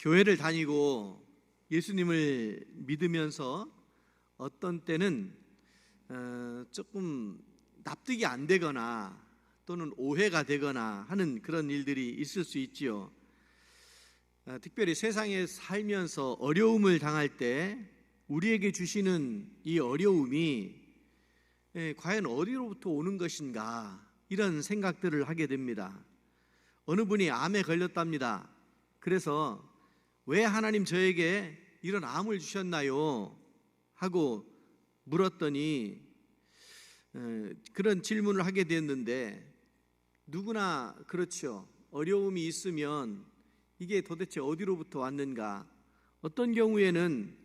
교회를 다니고 예수님을 믿으면서 어떤 때는 조금 납득이 안 되거나 또는 오해가 되거나 하는 그런 일들이 있을 수 있지요. 특별히 세상에 살면서 어려움을 당할 때 우리에게 주시는 이 어려움이 과연 어디로부터 오는 것인가, 이런 생각들을 하게 됩니다. 어느 분이 암에 걸렸답니다. 그래서 왜 하나님 저에게 이런 암을 주셨나요? 하고 물었더니 그런 질문을 하게 됐는데, 누구나 그렇죠. 어려움이 있으면 이게 도대체 어디로부터 왔는가. 어떤 경우에는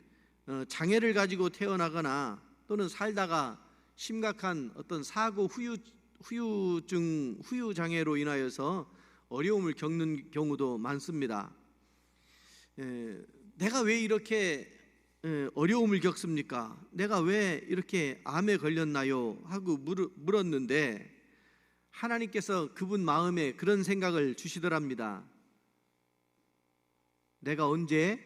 장애를 가지고 태어나거나 또는 살다가 심각한 어떤 사고 후유 장애로 인하여서 어려움을 겪는 경우도 많습니다. 내가 왜 이렇게 어려움을 겪습니까? 내가 왜 이렇게 암에 걸렸나요? 하고 물었는데 하나님께서 그분 마음에 그런 생각을 주시더랍니다. 내가 언제?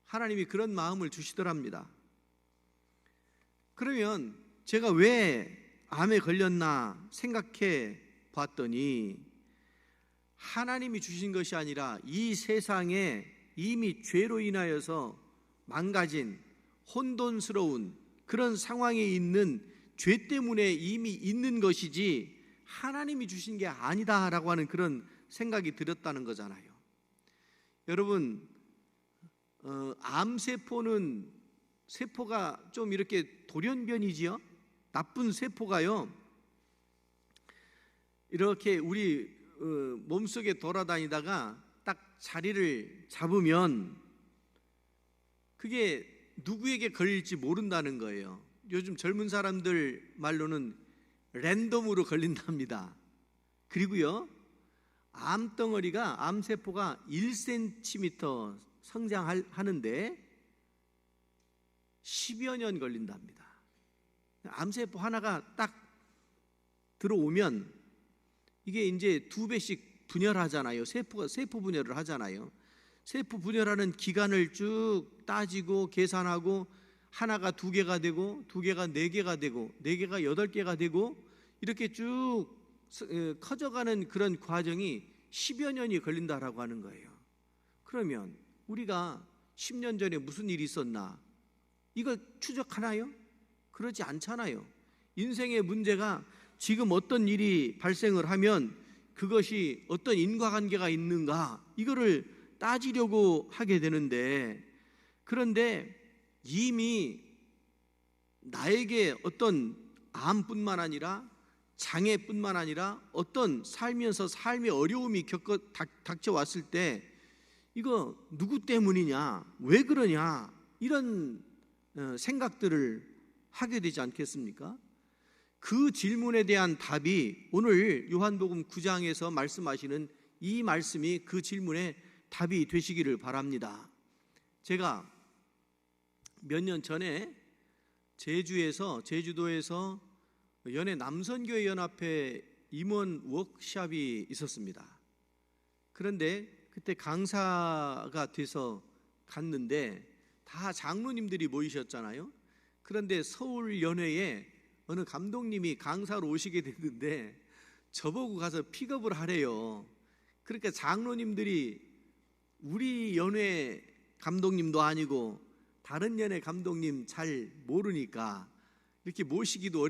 하나님이 그런 마음을 주시더랍니다. 그러면 제가 왜 암에 걸렸나 생각해 봤더니 하나님이 주신 것이 아니라 이 세상에 이미 죄로 인하여서 망가진 혼돈스러운 그런 상황에 있는 죄 때문에 이미 있는 것이지 하나님이 주신 게 아니다라고 하는 그런 생각이 들었다는 거잖아요. 여러분, 암세포는 세포가 좀 이렇게 돌연변이지요. 나쁜 세포가요, 이렇게 우리 몸속에 돌아다니다가 딱 자리를 잡으면 그게 누구에게 걸릴지 모른다는 거예요. 요즘 젊은 사람들 말로는 랜덤으로 걸린답니다. 그리고요, 암덩어리가, 암세포가 1cm 성장하는데 10여 년 걸린답니다. 암세포 하나가 딱 들어오면 이게 이제 2배씩 분열하잖아요. 세포 분열을 하잖아요. 세포 분열하는 기간을 쭉 따지고 계산하고 하나가 2개가 되고 2개가 4개가 되고 4개가 8개가 되고 이렇게 쭉 커져가는 그런 과정이 10여 년이 걸린다라고 하는 거예요. 그러면 우리가 10년 전에 무슨 일이 있었나? 이거 추적하나요? 그러지 않잖아요. 인생의 문제가 지금 어떤 일이 발생을 하면 그것이 어떤 인과관계가 있는가, 이거를 따지려고 하게 되는데, 그런데 이미 나에게 어떤 암뿐만 아니라 장애뿐만 아니라 어떤 살면서 삶의 어려움이 닥쳐왔을 때 이거 누구 때문이냐, 왜 그러냐, 이런 생각들을 하게 되지 않겠습니까? 그 질문에 대한 답이 오늘 요한복음 9장에서 말씀하시는 이 말씀이 그 질문의 답이 되시기를 바랍니다. 제가 몇 년 전에 제주도에서 연해 남선교회 연합회 임원 워크숍이 있었습니다. 그런데 그때 강사가 돼서 갔는데 다 장로님들이 모이셨잖아요. 그런데 서울 연회에 어느 감독님이 강사로 오시게 됐는데 저보고 가서 픽업을 하래요. 그러니까 장로님들이 우리 연회 감독님도 아니고 다른 연회 감독님 잘 모르니까 이렇게 모시기도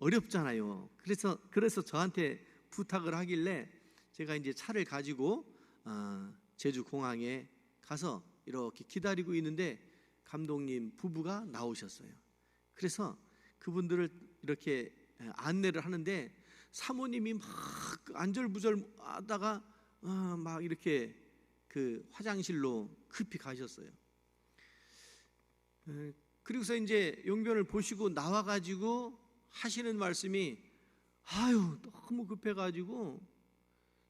어렵잖아요. 그래서 저한테 부탁을 하길래 제가 이제 차를 가지고 제주 공항에 가서 이렇게 기다리고 있는데 감독님 부부가 나오셨어요. 그래서 그분들을 이렇게 안내를 하는데 사모님이 막 안절부절 하다가 막 이렇게 그 화장실로 급히 가셨어요. 그리고서 이제 용변을 보시고 나와가지고 하시는 말씀이 아유 너무 급해가지고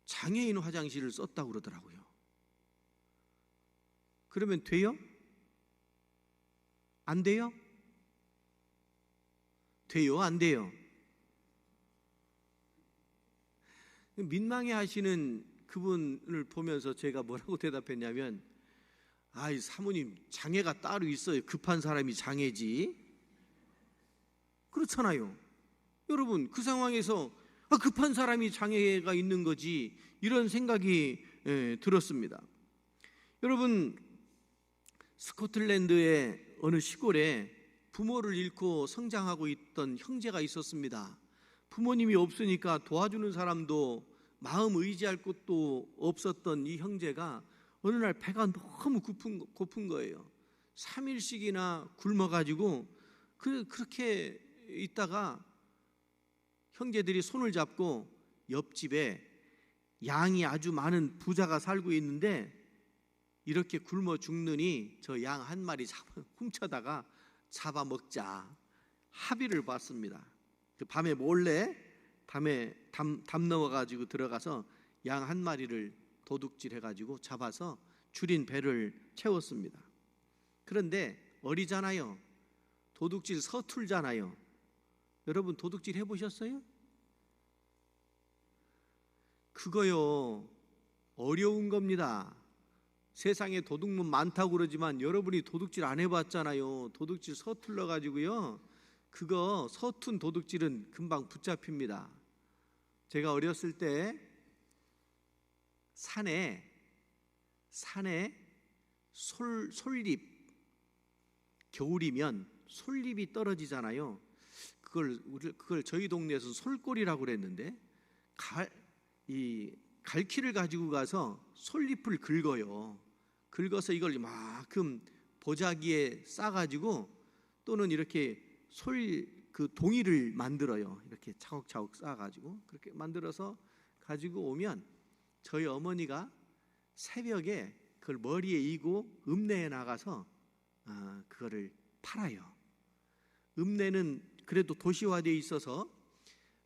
장애인 화장실을 썼다고 그러더라고요. 그러면 돼요? 안 돼요? 돼요? 안 돼요? 민망해 하시는 그분을 보면서 제가 뭐라고 대답했냐면, 아이 사모님, 장애가 따로 있어요. 급한 사람이 장애지. 그렇잖아요. 여러분, 그 상황에서 급한 사람이 장애가 있는 거지, 이런 생각이 들었습니다. 여러분, 스코틀랜드의 어느 시골에 부모를 잃고 성장하고 있던 형제가 있었습니다. 부모님이 없으니까 도와주는 사람도 마음 의지할 곳도 없었던 이 형제가 어느 날 배가 너무 고픈 거예요. 3일씩이나 굶어가지고 그렇게 있다가 형제들이 손을 잡고 옆집에 양이 아주 많은 부자가 살고 있는데 이렇게 굶어 죽느니 저 양 한 마리 훔쳐다가 잡아먹자 합의를 봤습니다. 그 밤에 몰래 담 넘어가지고 들어가서 양 한 마리를 도둑질 해가지고 잡아서 줄인 배를 채웠습니다. 그런데 어리잖아요. 도둑질 서툴잖아요. 여러분, 도둑질 해보셨어요? 그거요, 어려운 겁니다. 세상에 도둑놈 많다고 그러지만 여러분이 도둑질 안 해봤잖아요. 도둑질 서툴러 가지고요, 그거 서툰 도둑질은 금방 붙잡힙니다. 제가 어렸을 때 산에 솔잎, 겨울이면 솔잎이 떨어지잖아요. 그걸 저희 동네에서 솔골이라고 그랬는데, 이 갈퀴를 가지고 가서 솔잎을 긁어요. 긁어서 이걸 이만큼 보자기에 싸가지고, 또는 이렇게 그 동이를 만들어요. 이렇게 차곡차곡 싸가지고 그렇게 만들어서 가지고 오면 저희 어머니가 새벽에 그걸 머리에 이고 읍내에 나가서 그거를 팔아요. 읍내는 그래도 도시화되어 있어서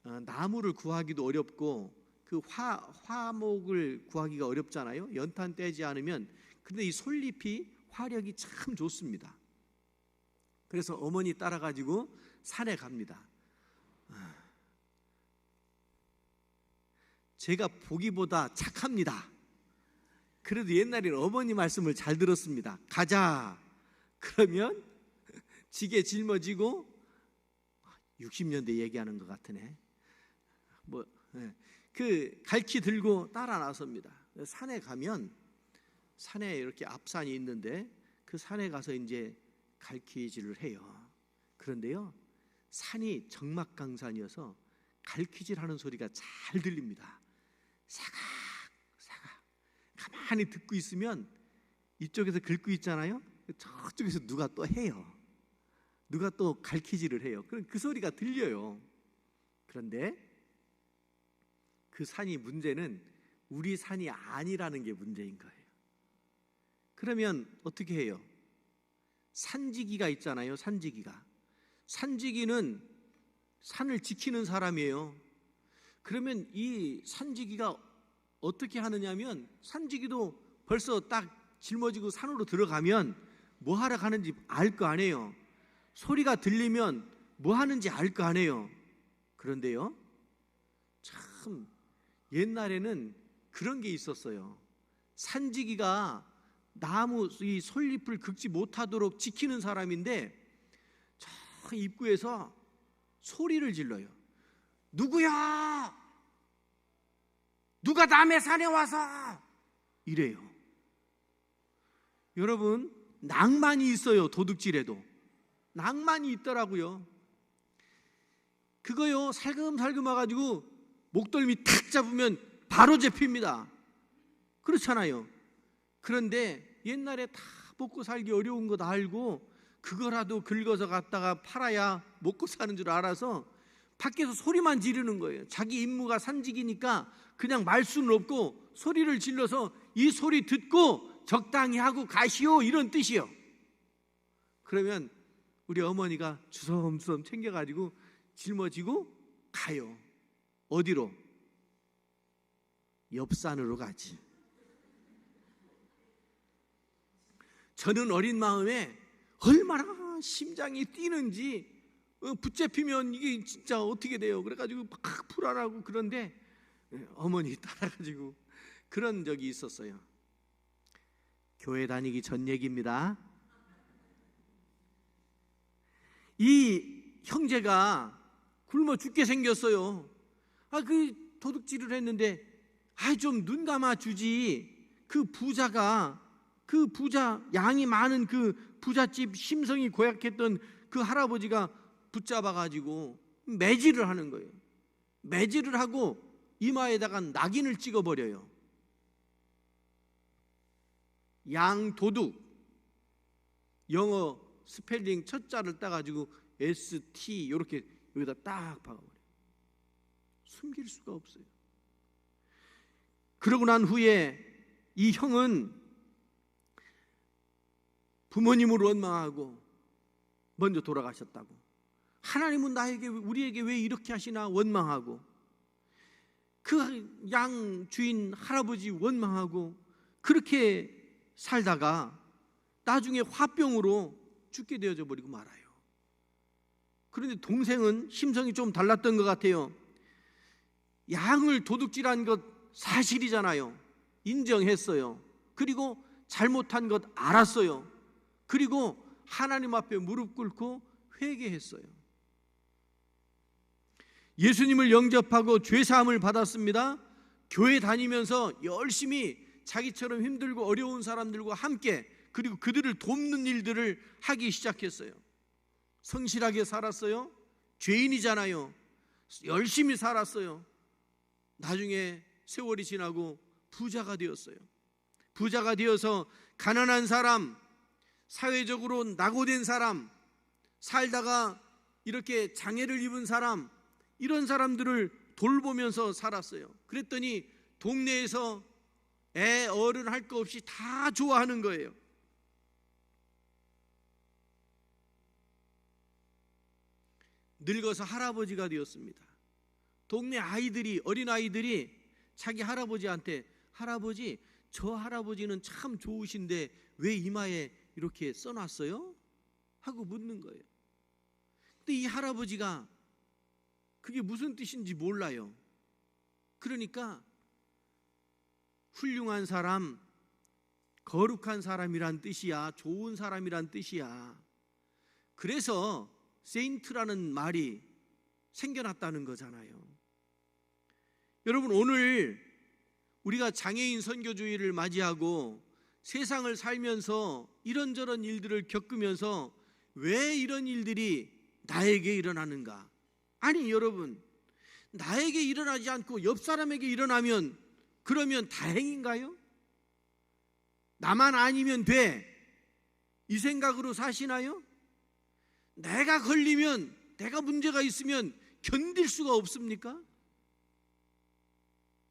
나무를 구하기도 어렵고 그 화목을 구하기가 어렵잖아요. 연탄 떼지 않으면. 근데 이 솔잎이 화력이 참 좋습니다. 그래서 어머니 따라가지고 산에 갑니다. 제가 보기보다 착합니다. 그래도 옛날에는 어머니 말씀을 잘 들었습니다. 가자. 그러면 지게 짊어지고, 60년대 얘기하는 것 같으네. 그 갈퀴 들고 따라 나섭니다. 산에 가면, 산에 이렇게 앞산이 있는데 그 산에 가서 이제 갈퀴질을 해요. 그런데요, 산이 정막강산이어서 갈퀴질하는 소리가 잘 들립니다. 사각 가만히 듣고 있으면 이쪽에서 긁고 있잖아요. 저쪽에서 누가 또 해요. 누가 또 갈퀴질을 해요. 그럼 그 소리가 들려요. 그런데 그 산이 문제는 우리 산이 아니라는 게 문제인 거예요. 그러면 어떻게 해요? 산지기가 있잖아요. 산지기는 산을 지키는 사람이에요. 그러면 이 산지기가 어떻게 하느냐면, 산지기도 벌써 딱 짊어지고 산으로 들어가면 뭐 하러 가는지 알 거 아니에요. 소리가 들리면 뭐 하는지 알 거 아니에요. 그런데요, 참 옛날에는 그런 게 있었어요. 산지기가 나무 이 솔잎을 긁지 못하도록 지키는 사람인데, 저 입구에서 소리를 질러요. 누구야? 누가 남의 산에 와서? 이래요. 여러분, 낭만이 있어요. 도둑질에도 낭만이 있더라고요. 그거요, 살금살금 와가지고 목덜미 탁 잡으면 바로 잡힙니다. 그렇잖아요. 그런데 옛날에 다 먹고 살기 어려운 거 다 알고 그거라도 긁어서 갖다가 팔아야 먹고 사는 줄 알아서 밖에서 소리만 지르는 거예요. 자기 임무가 산지기니까 그냥 말 수는 없고 소리를 질러서 이 소리 듣고 적당히 하고 가시오, 이런 뜻이요. 그러면 우리 어머니가 주섬주섬 챙겨가지고 짊어지고 가요. 어디로? 옆산으로 가지. 저는 어린 마음에 얼마나 심장이 뛰는지, 붙잡히면 이게 진짜 어떻게 돼요? 그래가지고 막 불안하고. 그런데 어머니 따라가지고 그런 적이 있었어요. 교회 다니기 전 얘기입니다. 이 형제가 굶어 죽게 생겼어요. 그 도둑질을 했는데 좀 눈 감아 주지. 그 부자 양이 많은 그 부잣집 심성이 고약했던 그 할아버지가 붙잡아가지고 매질을 하는 거예요. 매질을 하고 이마에다가 낙인을 찍어버려요. 양도둑, 영어 스펠링 첫 자를 따가지고 ST 이렇게 여기다 딱 박아버려요. 숨길 수가 없어요. 그러고 난 후에 이 형은 부모님을 원망하고 먼저 돌아가셨다고, 하나님은 우리에게 왜 이렇게 하시나 원망하고, 그 양 주인 할아버지 원망하고 그렇게 살다가 나중에 화병으로 죽게 되어져 버리고 말아요. 그런데 동생은 심성이 좀 달랐던 것 같아요. 양을 도둑질한 것 사실이잖아요. 인정했어요. 그리고 잘못한 것 알았어요. 그리고 하나님 앞에 무릎 꿇고 회개했어요. 예수님을 영접하고 죄사함을 받았습니다. 교회 다니면서 열심히 자기처럼 힘들고 어려운 사람들과 함께, 그리고 그들을 돕는 일들을 하기 시작했어요. 성실하게 살았어요. 죄인이잖아요. 열심히 살았어요. 나중에 세월이 지나고 부자가 되었어요. 부자가 되어서 가난한 사람, 사회적으로 낙오된 사람, 살다가 이렇게 장애를 입은 사람, 이런 사람들을 돌보면서 살았어요. 그랬더니 동네에서 애 어른 할 거 없이 다 좋아하는 거예요. 늙어서 할아버지가 되었습니다. 동네 아이들이, 어린 아이들이 자기 할아버지한테, 할아버지, 저 할아버지는 참 좋으신데 왜 이마에 이렇게 써놨어요? 하고 묻는 거예요. 근데 이 할아버지가 그게 무슨 뜻인지 몰라요. 그러니까 훌륭한 사람, 거룩한 사람이란 뜻이야. 좋은 사람이란 뜻이야. 그래서 세인트라는 말이 생겨났다는 거잖아요. 여러분, 오늘 우리가 장애인 선교주의를 맞이하고 세상을 살면서 이런저런 일들을 겪으면서 왜 이런 일들이 나에게 일어나는가? 아니 여러분, 나에게 일어나지 않고 옆 사람에게 일어나면 그러면 다행인가요? 나만 아니면 돼, 이 생각으로 사시나요? 내가 걸리면, 내가 문제가 있으면 견딜 수가 없습니까?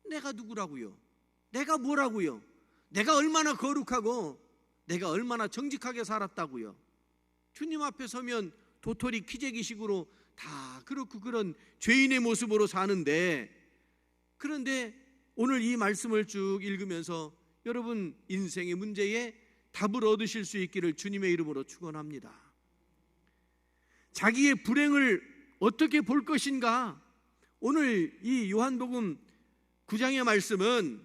내가 누구라고요? 내가 뭐라고요? 내가 얼마나 거룩하고 내가 얼마나 정직하게 살았다고요? 주님 앞에 서면 도토리 키재기식으로 다 그렇고 그런 죄인의 모습으로 사는데, 그런데 오늘 이 말씀을 쭉 읽으면서 여러분 인생의 문제에 답을 얻으실 수 있기를 주님의 이름으로 축원합니다. 자기의 불행을 어떻게 볼 것인가? 오늘 이 요한복음 9장의 말씀은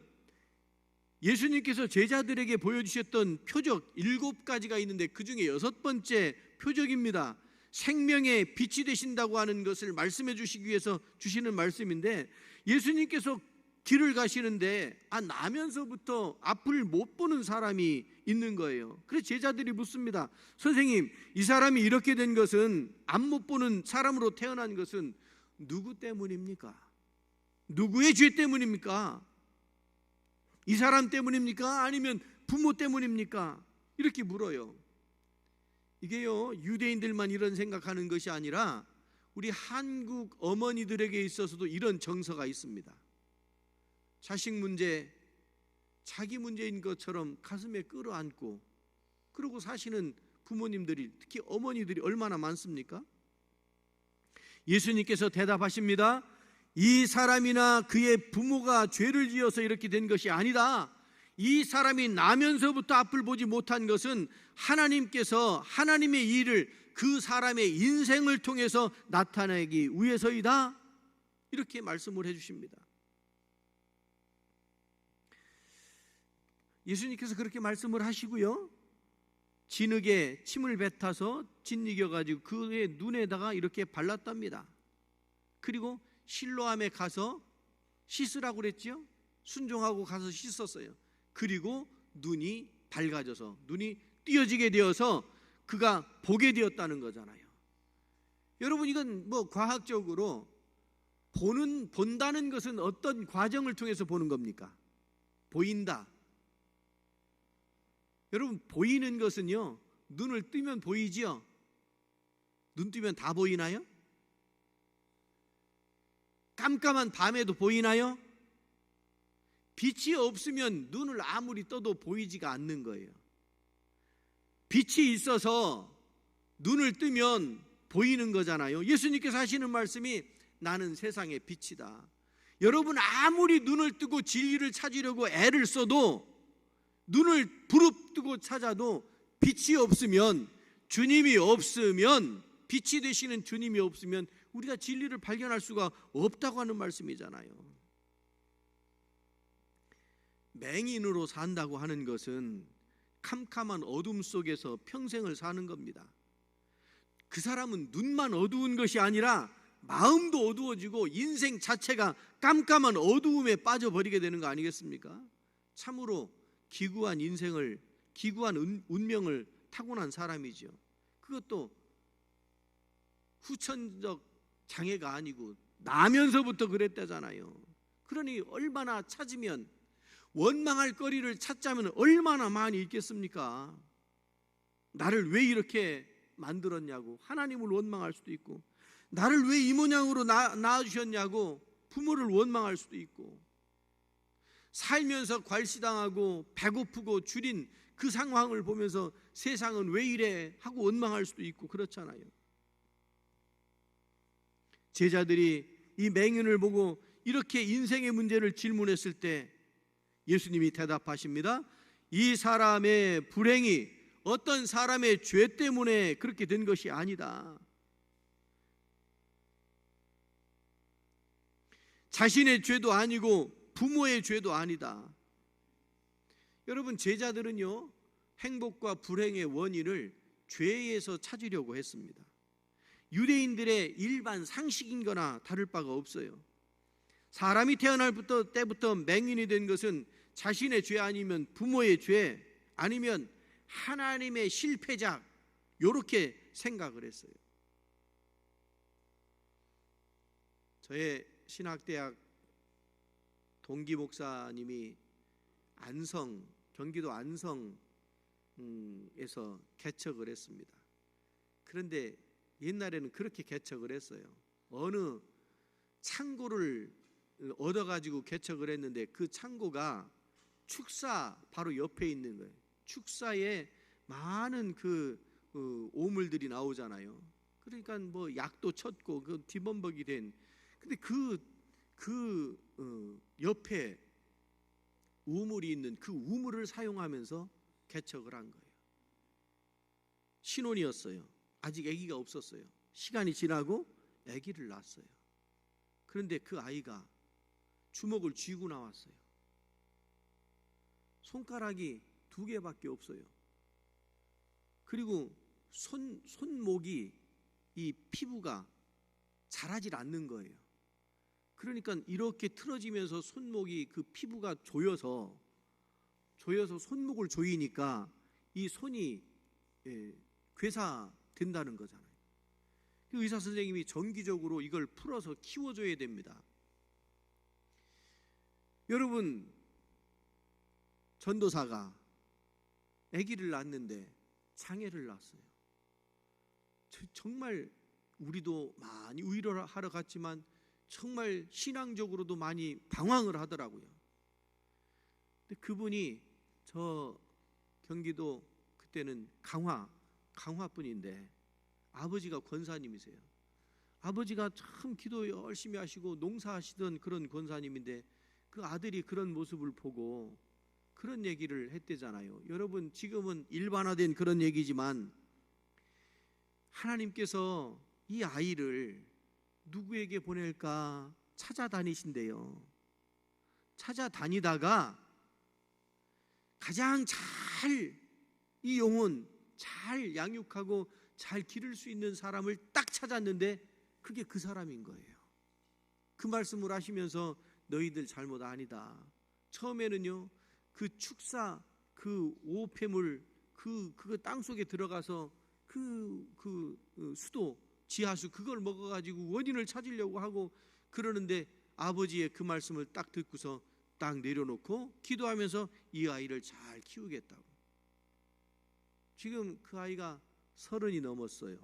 예수님께서 제자들에게 보여주셨던 표적 7가지가 있는데 그 중에 6번째 표적입니다. 생명의 빛이 되신다고 하는 것을 말씀해 주시기 위해서 주시는 말씀인데, 예수님께서 길을 가시는데 나면서부터 앞을 못 보는 사람이 있는 거예요. 그래서 제자들이 묻습니다. 선생님, 이 사람이 이렇게 된 것은, 앞 못 보는 사람으로 태어난 것은 누구 때문입니까? 누구의 죄 때문입니까? 이 사람 때문입니까? 아니면 부모 때문입니까? 이렇게 물어요. 이게요, 유대인들만 이런 생각하는 것이 아니라 우리 한국 어머니들에게 있어서도 이런 정서가 있습니다. 자식 문제, 자기 문제인 것처럼 가슴에 끌어안고 그러고 사시는 부모님들이, 특히 어머니들이 얼마나 많습니까? 예수님께서 대답하십니다. 이 사람이나 그의 부모가 죄를 지어서 이렇게 된 것이 아니다. 이 사람이 나면서부터 앞을 보지 못한 것은 하나님께서 하나님의 일을 그 사람의 인생을 통해서 나타내기 위해서이다. 이렇게 말씀을 해주십니다. 예수님께서 그렇게 말씀을 하시고요, 진흙에 침을 뱉어서 짓이겨가지고 그의 눈에다가 이렇게 발랐답니다. 그리고 실로암에 가서 씻으라고 그랬죠. 순종하고 가서 씻었어요. 그리고 눈이 밝아져서, 눈이 띄어지게 되어서 그가 보게 되었다는 거잖아요. 여러분, 이건 뭐 과학적으로 본다는 것은 어떤 과정을 통해서 보는 겁니까? 보인다. 여러분, 보이는 것은요, 눈을 뜨면 보이지요? 눈 뜨면 다 보이나요? 깜깜한 밤에도 보이나요? 빛이 없으면 눈을 아무리 떠도 보이지가 않는 거예요. 빛이 있어서 눈을 뜨면 보이는 거잖아요. 예수님께서 하시는 말씀이 나는 세상의 빛이다. 여러분, 아무리 눈을 뜨고 진리를 찾으려고 애를 써도, 눈을 부릅뜨고 찾아도 빛이 없으면, 주님이 없으면, 빛이 되시는 주님이 없으면 우리가 진리를 발견할 수가 없다고 하는 말씀이잖아요. 맹인으로 산다고 하는 것은 캄캄한 어둠 속에서 평생을 사는 겁니다. 그 사람은 눈만 어두운 것이 아니라 마음도 어두워지고 인생 자체가 깜깜한 어두움에 빠져버리게 되는 거 아니겠습니까? 참으로 기구한 인생을, 기구한 운명을 타고난 사람이죠. 그것도 후천적 장애가 아니고 나면서부터 그랬다잖아요. 그러니 얼마나 찾으면, 원망할 거리를 찾자면 얼마나 많이 있겠습니까? 나를 왜 이렇게 만들었냐고 하나님을 원망할 수도 있고, 나를 왜 이 모양으로 낳아주셨냐고 부모를 원망할 수도 있고, 살면서 괄시당하고 배고프고 줄인 그 상황을 보면서 세상은 왜 이래 하고 원망할 수도 있고 그렇잖아요. 제자들이 이 맹인을 보고 이렇게 인생의 문제를 질문했을 때 예수님이 대답하십니다. 이 사람의 불행이 어떤 사람의 죄 때문에 그렇게 된 것이 아니다. 자신의 죄도 아니고 부모의 죄도 아니다. 여러분, 제자들은요, 행복과 불행의 원인을 죄에서 찾으려고 했습니다. 유대인들의 일반 상식인 거나 다를 바가 없어요. 사람이 태어날 때부터 맹인이 된 것은 자신의 죄 아니면 부모의 죄 아니면 하나님의 실패작, 이렇게 생각을 했어요. 저의 신학대학 동기 목사님이 경기도 안성에서 개척을 했습니다. 그런데 옛날에는 그렇게 개척을 했어요. 어느 창고를 얻어가지고 개척을 했는데 그 창고가 축사 바로 옆에 있는 거예요. 축사에 많은 오물들이 나오잖아요. 그러니까 뭐 약도 쳤고 그 뒤범벅이 된. 근데 옆에 우물이 있는 그 우물을 사용하면서 개척을 한 거예요. 신혼이었어요. 아직 아기가 없었어요. 시간이 지나고 아기를 낳았어요. 그런데 그 아이가 주먹을 쥐고 나왔어요. 손가락이 2개밖에 없어요. 그리고 손목이, 이 피부가 자라질 않는 거예요. 그러니까 이렇게 틀어지면서 손목이, 그 피부가 조여서 손목을 조이니까 이 손이 괴사된다는 거잖아요. 의사 선생님이 정기적으로 이걸 풀어서 키워줘야 됩니다. 여러분, 전도사가 아기를 낳았는데 장애를 낳았어요. 정말 우리도 많이 위로를 하러 갔지만 정말 신앙적으로도 많이 방황을 하더라고요. 근데 그분이 저 경기도 그때는 강화뿐인데 아버지가 권사님이세요. 아버지가 참 기도 열심히 하시고 농사하시던 그런 권사님인데 그 아들이 그런 모습을 보고 그런 얘기를 했대잖아요. 여러분, 지금은 일반화된 그런 얘기지만 하나님께서 이 아이를 누구에게 보낼까 찾아다니신대요. 찾아다니다가 가장 잘 이 영혼 잘 양육하고 잘 기를 수 있는 사람을 딱 찾았는데 그게 그 사람인 거예요. 그 말씀을 하시면서 너희들 잘못 아니다. 처음에는요, 그 축사, 그 오폐물, 그거 땅 속에 들어가서 수도, 지하수 그걸 먹어가지고 원인을 찾으려고 하고 그러는데 아버지의 그 말씀을 딱 듣고서 딱 내려놓고 기도하면서 이 아이를 잘 키우겠다고. 지금 그 아이가 30이 넘었어요.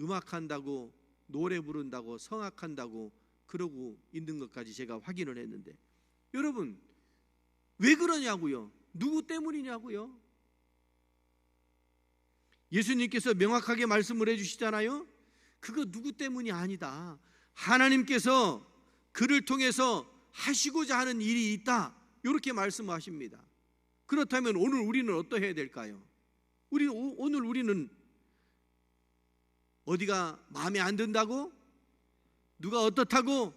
음악한다고, 노래 부른다고, 성악한다고 그러고 있는 것까지 제가 확인을 했는데, 여러분 왜 그러냐고요? 누구 때문이냐고요? 예수님께서 명확하게 말씀을 해주시잖아요. 그거 누구 때문이 아니다. 하나님께서 그를 통해서 하시고자 하는 일이 있다, 이렇게 말씀하십니다. 그렇다면 오늘 우리는 어떠해야 될까요? 오늘 우리는 어디가 마음에 안 든다고? 누가 어떻다고?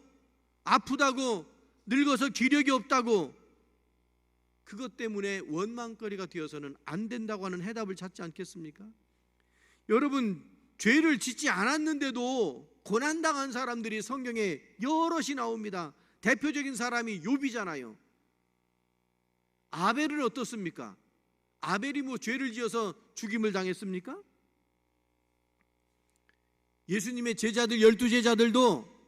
아프다고? 늙어서 기력이 없다고? 그것 때문에 원망거리가 되어서는 안 된다고 하는 해답을 찾지 않겠습니까? 여러분, 죄를 짓지 않았는데도 고난당한 사람들이 성경에 여럿이 나옵니다. 대표적인 사람이 욥이잖아요. 아벨은 어떻습니까? 아벨이 뭐 죄를 지어서 죽임을 당했습니까? 예수님의 제자들 12제자들도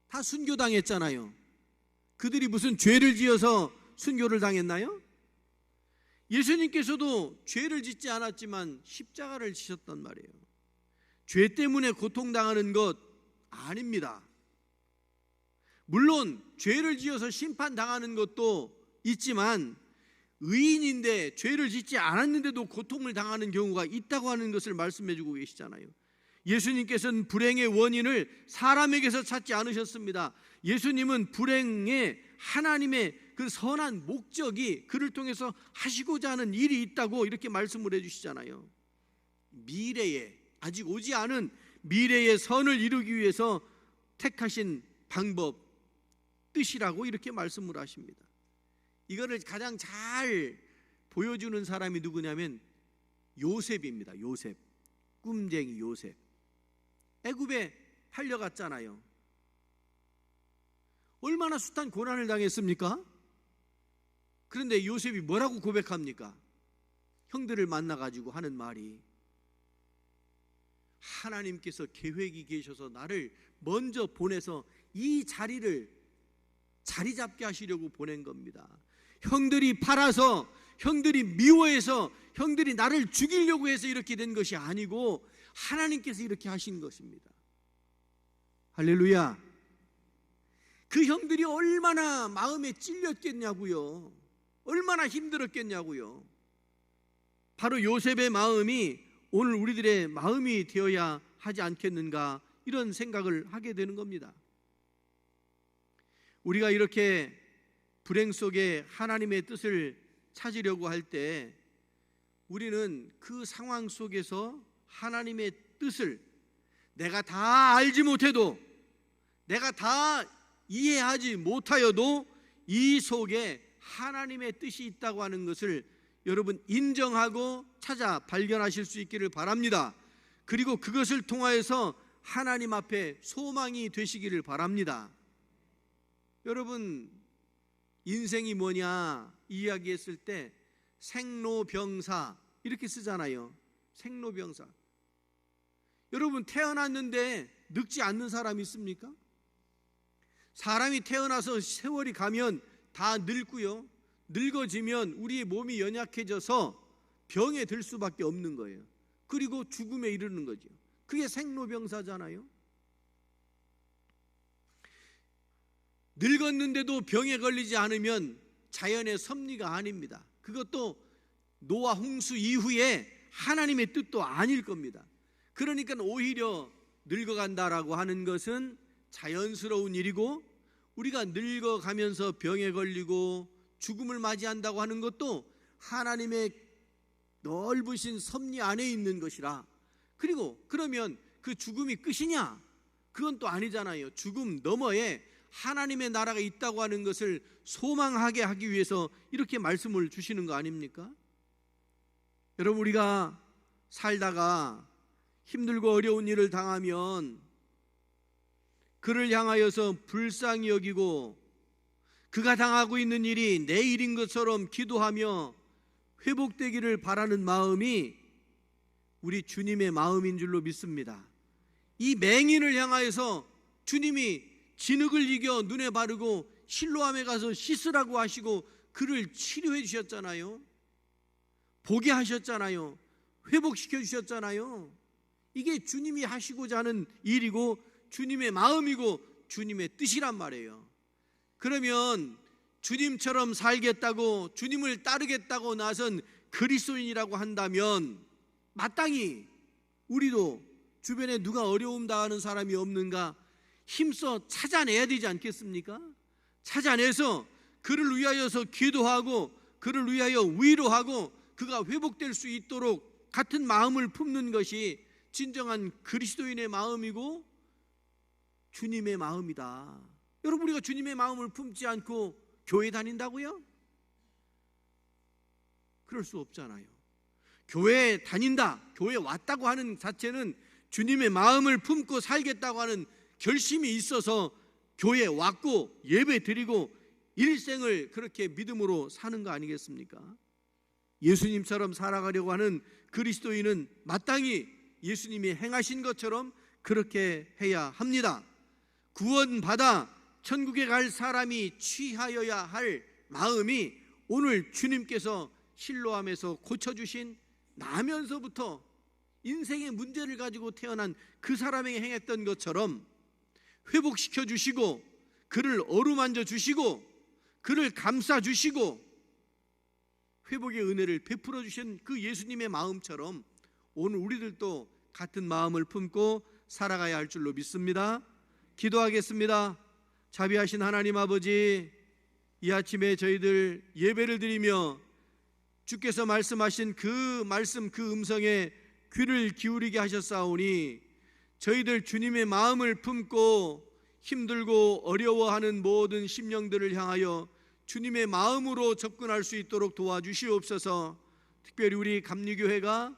다 순교당했잖아요. 그들이 무슨 죄를 지어서 순교를 당했나요? 예수님께서도 죄를 짓지 않았지만 십자가를 지셨단 말이에요. 죄 때문에 고통당하는 것 아닙니다. 물론 죄를 지어서 심판당하는 것도 있지만 의인인데 죄를 짓지 않았는데도 고통을 당하는 경우가 있다고 하는 것을 말씀해 주고 계시잖아요. 예수님께서는 불행의 원인을 사람에게서 찾지 않으셨습니다. 예수님은 불행의 하나님의 그 선한 목적이 그를 통해서 하시고자 하는 일이 있다고 이렇게 말씀을 해주시잖아요. 미래에, 아직 오지 않은 미래의 선을 이루기 위해서 택하신 방법, 뜻이라고 이렇게 말씀을 하십니다. 이거를 가장 잘 보여주는 사람이 누구냐면 요셉입니다. 요셉, 꿈쟁이 요셉. 애굽에 팔려갔잖아요. 얼마나 숱한 고난을 당했습니까? 그런데 요셉이 뭐라고 고백합니까? 형들을 만나가지고 하는 말이, 하나님께서 계획이 계셔서 나를 먼저 보내서 이 자리를 자리 잡게 하시려고 보낸 겁니다. 형들이 팔아서, 형들이 미워해서, 형들이 나를 죽이려고 해서 이렇게 된 것이 아니고 하나님께서 이렇게 하신 것입니다. 할렐루야. 그 형들이 얼마나 마음에 찔렸겠냐고요. 얼마나 힘들었겠냐고요. 바로 요셉의 마음이 오늘 우리들의 마음이 되어야 하지 않겠는가, 이런 생각을 하게 되는 겁니다. 우리가 이렇게 불행 속에 하나님의 뜻을 찾으려고 할 때 우리는 그 상황 속에서 하나님의 뜻을 내가 다 알지 못해도, 내가 다 이해하지 못하여도 이 속에 하나님의 뜻이 있다고 하는 것을 여러분 인정하고 찾아 발견하실 수 있기를 바랍니다. 그리고 그것을 통하여서 하나님 앞에 소망이 되시기를 바랍니다. 여러분, 인생이 뭐냐 이야기했을 때 생로병사 이렇게 쓰잖아요. 생로병사. 여러분, 태어났는데 늙지 않는 사람 있습니까? 사람이 태어나서 세월이 가면 다 늙고요, 늙어지면 우리의 몸이 연약해져서 병에 들 수밖에 없는 거예요. 그리고 죽음에 이르는 거죠. 그게 생로병사잖아요. 늙었는데도 병에 걸리지 않으면 자연의 섭리가 아닙니다. 그것도 노아 홍수 이후에 하나님의 뜻도 아닐 겁니다. 그러니까 오히려 늙어간다라고 하는 것은 자연스러운 일이고, 우리가 늙어가면서 병에 걸리고 죽음을 맞이한다고 하는 것도 하나님의 넓으신 섭리 안에 있는 것이라. 그리고 그러면 그 죽음이 끝이냐? 그건 또 아니잖아요. 죽음 너머에 하나님의 나라가 있다고 하는 것을 소망하게 하기 위해서 이렇게 말씀을 주시는 거 아닙니까? 여러분, 우리가 살다가 힘들고 어려운 일을 당하면 그를 향하여서 불쌍히 여기고 그가 당하고 있는 일이 내 일인 것처럼 기도하며 회복되기를 바라는 마음이 우리 주님의 마음인 줄로 믿습니다. 이 맹인을 향하여서 주님이 진흙을 이겨 눈에 바르고 실로암에 가서 씻으라고 하시고 그를 치료해 주셨잖아요. 보게 하셨잖아요. 회복시켜 주셨잖아요. 이게 주님이 하시고자 하는 일이고 주님의 마음이고 주님의 뜻이란 말이에요. 그러면 주님처럼 살겠다고, 주님을 따르겠다고 나선 그리스도인이라고 한다면 마땅히 우리도 주변에 누가 어려움 당하는 사람이 없는가 힘써 찾아내야 되지 않겠습니까? 찾아내서 그를 위하여서 기도하고 그를 위하여 위로하고 그가 회복될 수 있도록 같은 마음을 품는 것이 진정한 그리스도인의 마음이고 주님의 마음이다. 여러분, 우리가 주님의 마음을 품지 않고 교회 다닌다고요? 그럴 수 없잖아요. 교회에 다닌다, 교회에 왔다고 하는 자체는 주님의 마음을 품고 살겠다고 하는 결심이 있어서 교회에 왔고 예배 드리고 일생을 그렇게 믿음으로 사는 거 아니겠습니까? 예수님처럼 살아가려고 하는 그리스도인은 마땅히 예수님이 행하신 것처럼 그렇게 해야 합니다. 구원받아 천국에 갈 사람이 취하여야 할 마음이 오늘 주님께서 실로암에서 고쳐주신 나면서부터 인생의 문제를 가지고 태어난 그 사람에게 행했던 것처럼 회복시켜 주시고 그를 어루만져 주시고 그를 감싸 주시고 회복의 은혜를 베풀어 주신 그 예수님의 마음처럼 오늘 우리들도 같은 마음을 품고 살아가야 할 줄로 믿습니다. 기도하겠습니다. 자비하신 하나님 아버지, 이 아침에 저희들 예배를 드리며 주께서 말씀하신 그 말씀, 그 음성에 귀를 기울이게 하셨사오니 저희들 주님의 마음을 품고 힘들고 어려워하는 모든 심령들을 향하여 주님의 마음으로 접근할 수 있도록 도와주시옵소서. 특별히 우리 감리교회가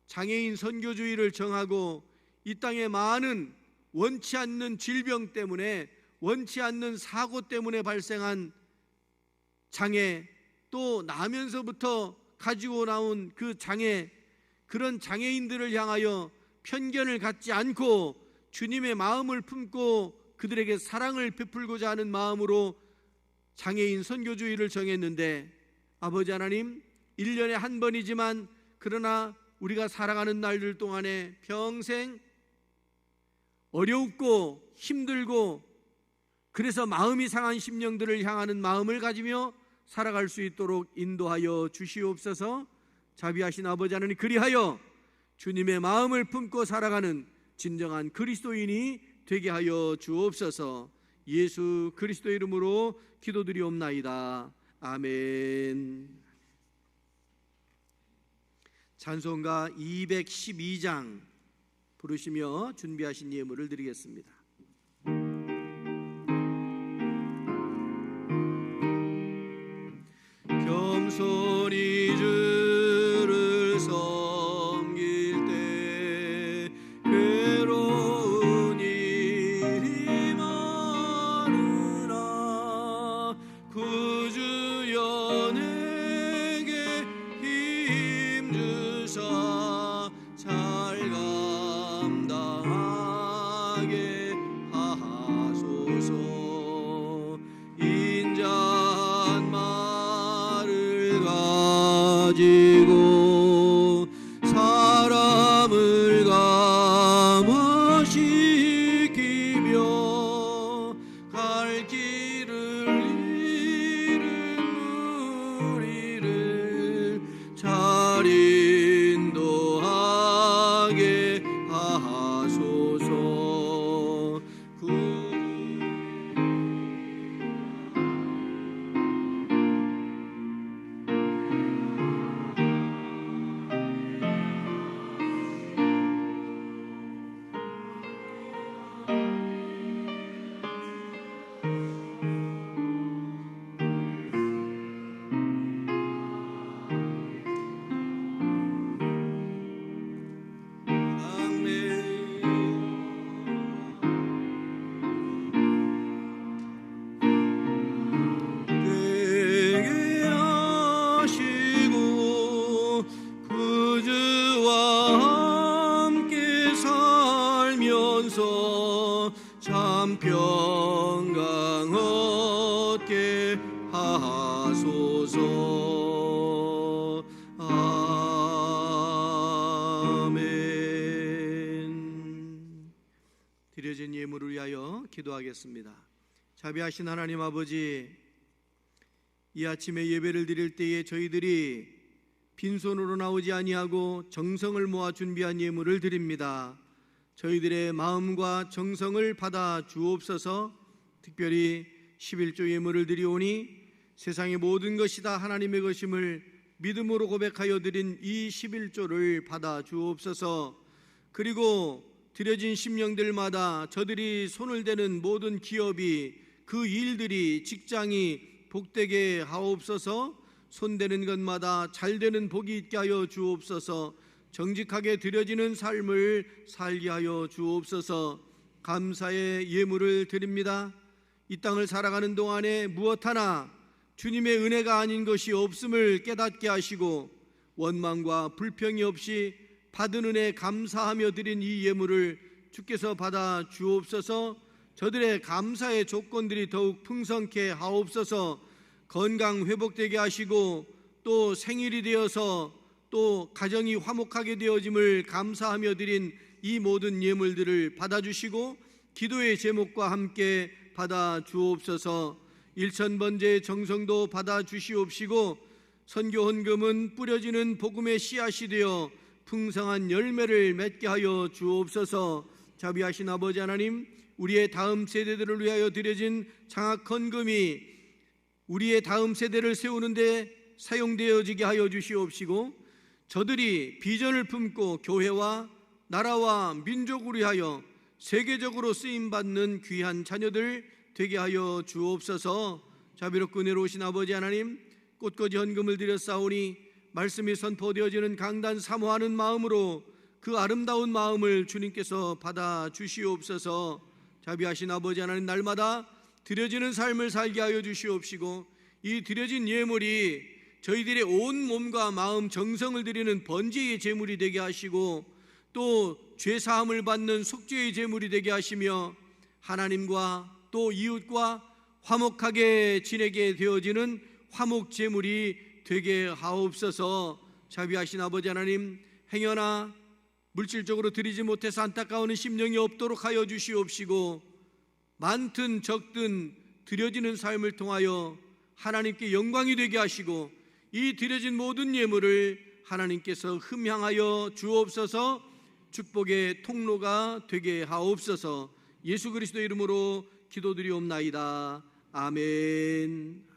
장애인 선교주의를 정하고 이 땅에 많은 원치 않는 질병 때문에, 원치 않는 사고 때문에 발생한 장애, 또 나면서부터 가지고 나온 그 장애, 그런 장애인들을 향하여 편견을 갖지 않고 주님의 마음을 품고 그들에게 사랑을 베풀고자 하는 마음으로 장애인 선교주의를 정했는데, 아버지 하나님, 1년에 한 번이지만 그러나 우리가 살아가는 날들 동안에 평생 어렵고 힘들고 그래서 마음이 상한 심령들을 향하는 마음을 가지며 살아갈 수 있도록 인도하여 주시옵소서. 자비하신 아버지 하나님, 그리하여 주님의 마음을 품고 살아가는 진정한 그리스도인이 되게 하여 주옵소서. 예수 그리스도의 이름으로 기도드리옵나이다. 아멘. 찬송가 212장 부르시며 준비하신 예물을 드리겠습니다. 겸손히 주를 섬길 때 괴로운 일이 많으나 구주여 내게 힘 주사 잘 감당하게 받게 하소서. 아멘. 드려진 예물을 위하여 기도하겠습니다. 자비하신 하나님 아버지, 이 아침에 예배를 드릴 때에 저희들이 빈손으로 나오지 아니하고 정성을 모아 준비한 예물을 드립니다. 저희들의 마음과 정성을 받아 주옵소서. 특별히 11조 예물을 드리오니 세상의 모든 것이 다 하나님의 것임을 믿음으로 고백하여 드린 이 11조를 받아 주옵소서. 그리고 드려진 심령들마다 저들이 손을 대는 모든 기업이, 그 일들이, 직장이 복되게 하옵소서. 손대는 것마다 잘되는 복이 있게 하여 주옵소서. 정직하게 드려지는 삶을 살게 하여 주옵소서. 감사의 예물을 드립니다. 이 땅을 살아가는 동안에 무엇 하나 주님의 은혜가 아닌 것이 없음을 깨닫게 하시고 원망과 불평이 없이 받은 은혜 감사하며 드린 이 예물을 주께서 받아 주옵소서. 저들의 감사의 조건들이 더욱 풍성케 하옵소서. 건강 회복되게 하시고 또 생일이 되어서 또 가정이 화목하게 되어짐을 감사하며 드린 이 모든 예물들을 받아주시고 기도의 제목과 함께 받아 주옵소서. 일천번제의 정성도 받아 주시옵시고 선교 헌금은 뿌려지는 복음의 씨앗이 되어 풍성한 열매를 맺게 하여 주옵소서. 자비하신 아버지 하나님, 우리의 다음 세대들을 위하여 드려진 장학 헌금이 우리의 다음 세대를 세우는데 사용되어지게 하여 주시옵시고 저들이 비전을 품고 교회와 나라와 민족을 위하여 세계적으로 쓰임받는 귀한 자녀들 되게 하여 주옵소서. 자비롭고 은혜로우신 아버지 하나님, 꽃꽂이 헌금을 드렸사오니 말씀이 선포되어지는 강단 사모하는 마음으로 그 아름다운 마음을 주님께서 받아 주시옵소서. 자비하신 아버지 하나님, 날마다 드려지는 삶을 살게 하여 주시옵시고 이 드려진 예물이 저희들의 온 몸과 마음 정성을 드리는 번제의 제물이 되게 하시고 또 죄사함을 받는 속죄의 제물이 되게 하시며 하나님과 또 이웃과 화목하게 지내게 되어지는 화목 제물이 되게 하옵소서. 자비하신 아버지 하나님, 행여나 물질적으로 드리지 못해서 안타까워하는 심령이 없도록 하여 주시옵시고 많든 적든 드려지는 삶을 통하여 하나님께 영광이 되게 하시고 이 드려진 모든 예물을 하나님께서 흠향하여 주옵소서. 축복의 통로가 되게 하옵소서. 예수 그리스도 이름으로 기도드리옵나이다. 아멘.